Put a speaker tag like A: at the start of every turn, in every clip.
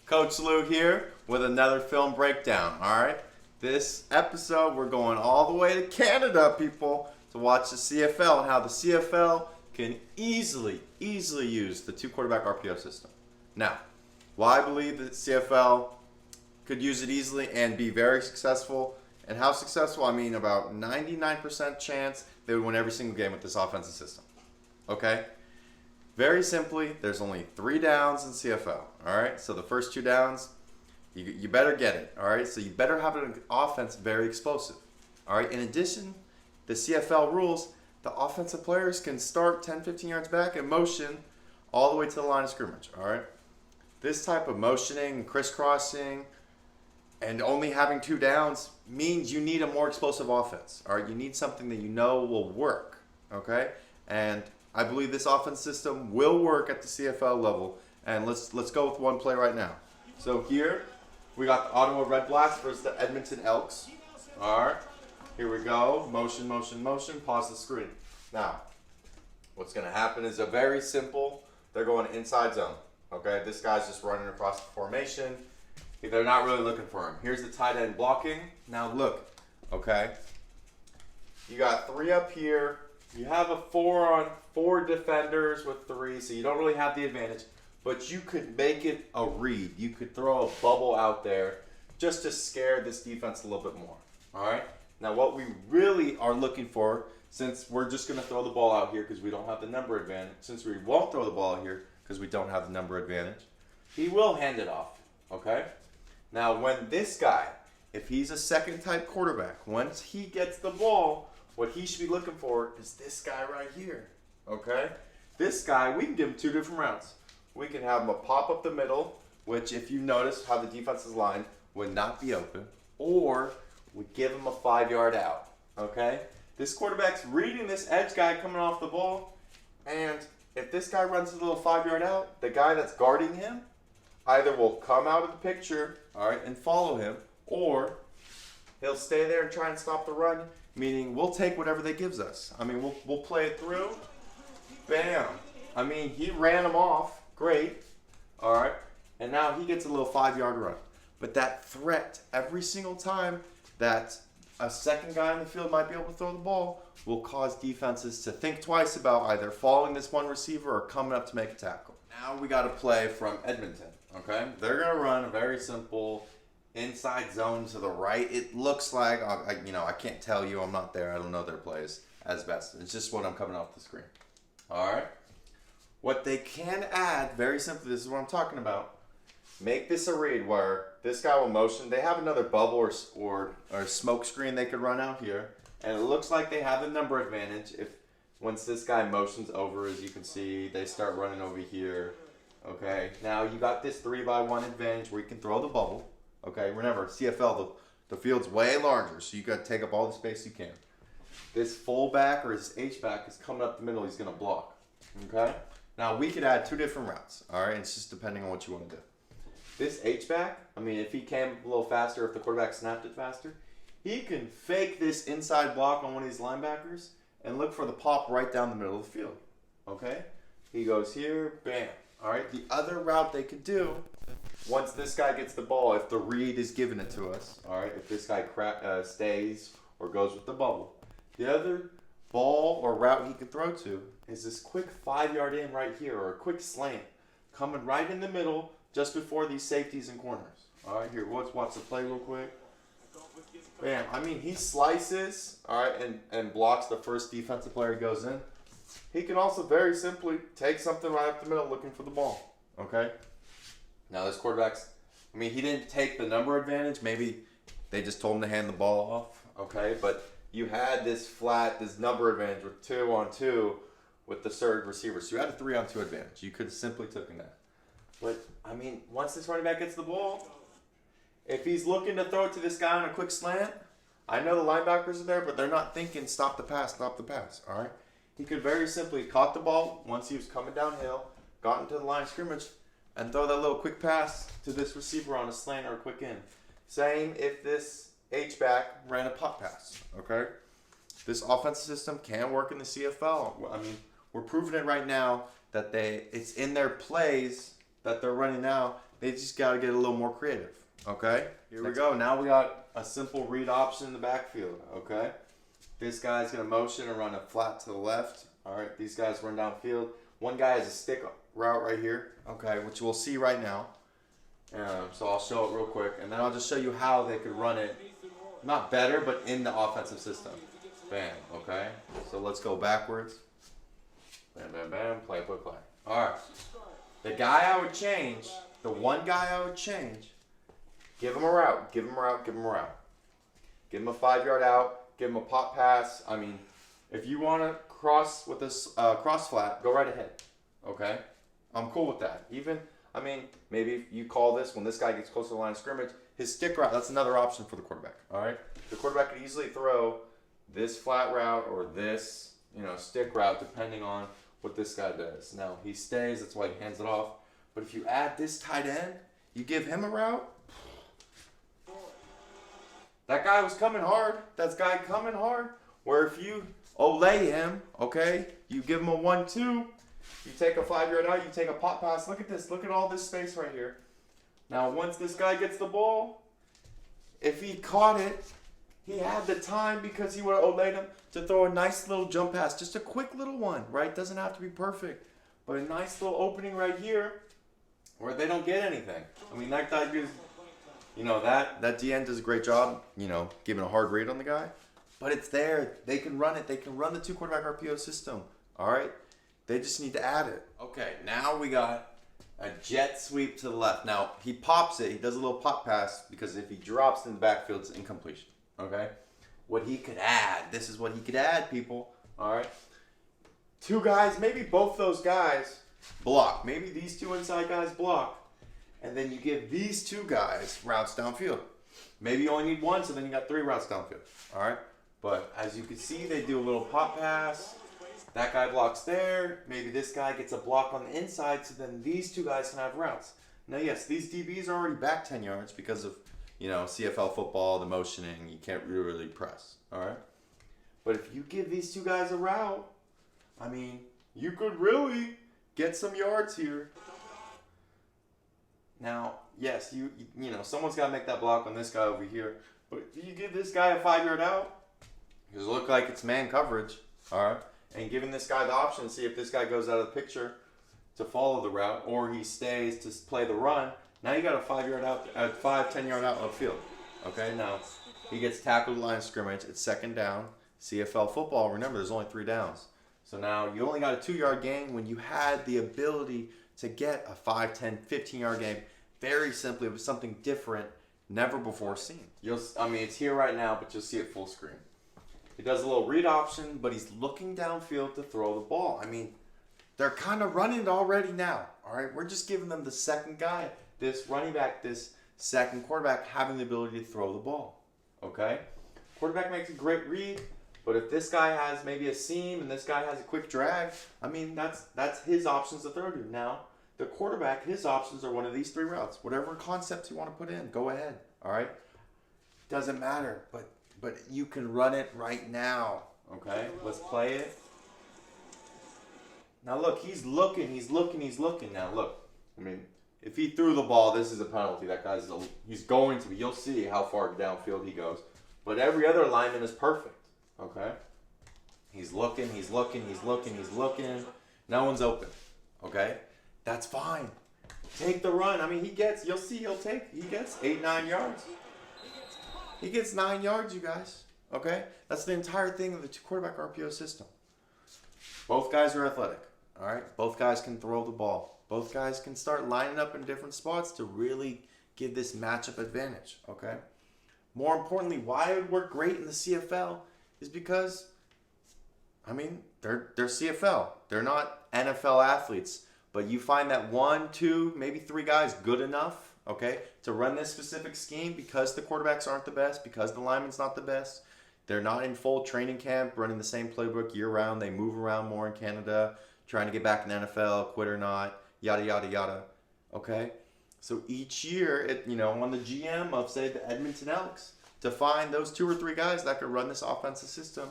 A: Coach Lou here with another film breakdown, alright? This episode, we're going all the way to Canada, people, to watch the CFL and how the CFL can easily use the two-quarterback RPO system. Now, why I believe that CFL could use it easily and be very successful, and how successful, I mean about 99% chance they would win every single game with this offensive system, okay? Very simply, there's only 3 downs in CFL, all right? So the first 2 downs, you better get it, all right? So you better have an offense very explosive, all right? In addition, the CFL rules, the offensive players can start 10, 15 yards back and motion all the way to the line of scrimmage, all right? This type of motioning, crisscrossing, and only having 2 downs means you need a more explosive offense, all right? You need something that you know will work, okay? And I believe this offense system will work at the CFL level, and let's go with one play right now. So here, we got the Ottawa Redblacks versus the Edmonton Elks. All right, here we go. Motion, pause the screen. Now, what's going to happen is a very simple, they're going inside zone. Okay, this guy's just running across the formation. They're not really looking for him. Here's the tight end blocking. Now look, okay, you got 3 up here. You have a 4-on-4 defenders with 3, so you don't really have the advantage. But you could make it a read. You could throw a bubble out there just to scare this defense a little bit more. All right? Now, what we really are looking for, since we're just going to throw the ball out here because we don't have the number advantage, since we won't throw the ball out here because we don't have the number advantage, he will hand it off. Okay? Now, when this guy, if he's a second-type quarterback, once he gets the ball, what he should be looking for is this guy right here, okay? This guy, we can give him 2 different routes. We can have him a pop up the middle, which if you notice how the defense is lined, would not be open, or we give him a 5-yard out, okay? This quarterback's reading this edge guy coming off the ball, and if this guy runs a little 5-yard out, the guy that's guarding him either will come out of the picture, all right, and follow him, or he'll stay there and try and stop the run, meaning we'll take whatever they gives us. I mean, we'll play it through. Bam. I mean, he ran him off. Great. All right. And now he gets a little 5-yard run. But that threat, every single time that a second guy in the field might be able to throw the ball, will cause defenses to think twice about either following this one receiver or coming up to make a tackle. Now we got to play from Edmonton. Okay. They're going to run a very simple inside zone to the right. It looks like, I can't tell you. I'm not there. I don't know their plays as best. It's just what I'm coming off the screen. All right. What they can add, very simply, this is what I'm talking about. Make this a read where this guy will motion. They have another bubble or smoke screen they could run out here. And it looks like they have a number advantage. If once this guy motions over, as you can see, they start running over here. Okay. Now you got this 3-by-1 advantage where you can throw the bubble. Okay, remember, CFL, the field's way larger, so you got to take up all the space you can. This fullback or his H-back is coming up the middle, he's going to block. Okay? Now, we could add 2 different routes, all right? It's just depending on what you want to do. This H-back, I mean, if he came a little faster, if the quarterback snapped it faster, he can fake this inside block on one of these linebackers and look for the pop right down the middle of the field. Okay? He goes here, bam. All right? The other route they could do, once this guy gets the ball, if the read is giving it to us, all right, if this guy stays or goes with the bubble, the other ball or route he can throw to is this quick 5-yard in right here or a quick slant coming right in the middle just before these safeties and corners. All right, here, let's watch the play real quick. Bam. I mean, he slices, all right, and blocks the first defensive player he goes in. He can also very simply take something right up the middle looking for the ball, okay? Now, this quarterback's, I mean, he didn't take the number advantage. Maybe they just told him to hand the ball off, okay? But you had this number advantage with 2-on-2 with the third receiver. So you had a 3-on-2 advantage. You could have simply taken that. But, I mean, once this running back gets the ball, if he's looking to throw it to this guy on a quick slant, I know the linebackers are there, but they're not thinking stop the pass, all right? He could very simply caught the ball once he was coming downhill, got into the line of scrimmage, and throw that little quick pass to this receiver on a slant or a quick in. Same if this H-back ran a pop pass, okay? This offensive system can work in the CFL. I mean, we're proving it right now that it's in their plays that they're running now They just got to get a little more creative. Okay? Here we go. Now we got a simple read option in the backfield. Okay? This guy's going to motion and run a flat to the left. All right? These guys run downfield. One guy has a stick route right here. Okay? Which we'll see right now. So I'll show it real quick. And then I'll just show you how they could run it. Not better, but in the offensive system. Bam. Okay? So let's go backwards. Bam, bam, bam. Play, play, play. All right. The guy I would change, the one guy I would change, give him a route, give him a route, give him a route. Give him a 5-yard out, give him a pop pass. I mean, if you want to cross with this cross flat, go right ahead. Okay? I'm cool with that. Even, I mean, maybe you call this when this guy gets close to the line of scrimmage, his stick route, that's another option for the quarterback. All right? The quarterback could easily throw this flat route or this, stick route, depending on what this guy does. Now, he stays, that's why he hands it off. But if you add this tight end, you give him a route. That guy was coming hard. That guy coming hard. Where if you olay him, okay, you give him a 1-2, you take a 5-yard out, you take a pop pass. Look at this. Look at all this space right here. Now, once this guy gets the ball, if he caught it, he had the time because he would have olayed him to throw a nice little jump pass. Just a quick little one, right? Doesn't have to be perfect. But a nice little opening right here where they don't get anything. I mean, that guy gives, that DN does a great job, giving a hard read on the guy. But it's there. They can run it. They can run the 2-quarterback RPO system. All right? They just need to add it. Okay, now we got a jet sweep to the left. Now, he pops it. He does a little pop pass because if he drops in the backfield, it's incompletion. Okay? What he could add. This is what he could add, people. All right? 2 guys, maybe both those guys block. Maybe these 2 inside guys block. And then you give these 2 guys routes downfield. Maybe you only need 1, so then you got 3 routes downfield. All right? But as you can see, they do a little pop pass. That guy blocks there. Maybe this guy gets a block on the inside, so then these 2 guys can have routes. Now, yes, these DBs are already back 10 yards because of, CFL football, the motioning. You can't really press. All right? But if you give these 2 guys a route, I mean, you could really get some yards here. Now, yes, someone's got to make that block on this guy over here. But if you give this guy a 5-yard out, because it look like it's man coverage, all right, and giving this guy the option to see if this guy goes out of the picture to follow the route or he stays to play the run. Now you got a 5-yard out, 10-yard out upfield. Okay, now he gets tackled at the line of scrimmage. It's 2nd down. CFL football, remember, there's only 3 downs. So now you only got a 2-yard gain when you had the ability to get a 5, 10, 15-yard gain. Very simply, it was something different, never before seen. It's here right now, but you'll see it full screen. He does a little read option, but he's looking downfield to throw the ball. I mean, they're kind of running it already now. All right, we're just giving them the second guy, this running back, this second quarterback having the ability to throw the ball. Okay, quarterback makes a great read, but if this guy has maybe a seam and this guy has a quick drag, I mean that's his options to throw to. Now the quarterback, his options are one of these 3 routes. Whatever concepts you want to put in, go ahead. All right, doesn't matter, but you can run it right now. Okay, let's play it. Now look, he's looking. Now look, I mean, if he threw the ball, this is a penalty. That he's going to be. You'll see how far downfield he goes. But every other lineman is perfect. Okay, he's looking. No one's open. Okay, that's fine. Take the run. I mean, he gets 8, 9 yards. He gets 9 yards, you guys. Okay, that's the entire thing of the 2-quarterback RPO system. Both guys are athletic. All right, both guys can throw the ball. Both guys can start lining up in different spots to really give this matchup advantage. Okay. More importantly, why it would work great in the CFL is because, I mean, they're CFL. They're not NFL athletes. But you find that 1, 2, maybe 3 guys good enough, okay, to run this specific scheme because the quarterbacks aren't the best, because the lineman's not the best. They're not in full training camp running the same playbook year-round. They move around more in Canada, trying to get back in the NFL, quit or not, yada, yada, yada, okay? So each year, on the GM of, say, the Edmonton Elks, to find those 2 or 3 guys that could run this offensive system.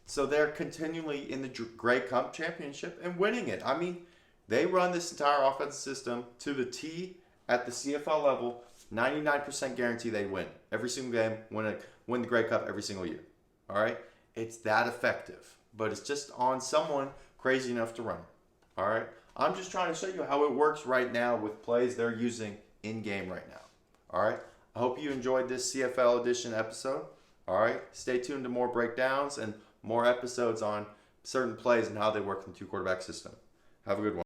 A: So they're continually in the Grey Cup Championship and winning it. I mean, they run this entire offensive system to the T at the CFL level, 99% guarantee they win every single game, win the Grey Cup every single year. All right, it's that effective, but it's just on someone crazy enough to run it. All right, I'm just trying to show you how it works right now with plays they're using in game right now. All right, I hope you enjoyed this CFL edition episode. All right, stay tuned to more breakdowns and more episodes on certain plays and how they work in the two quarterback system. Have a good one.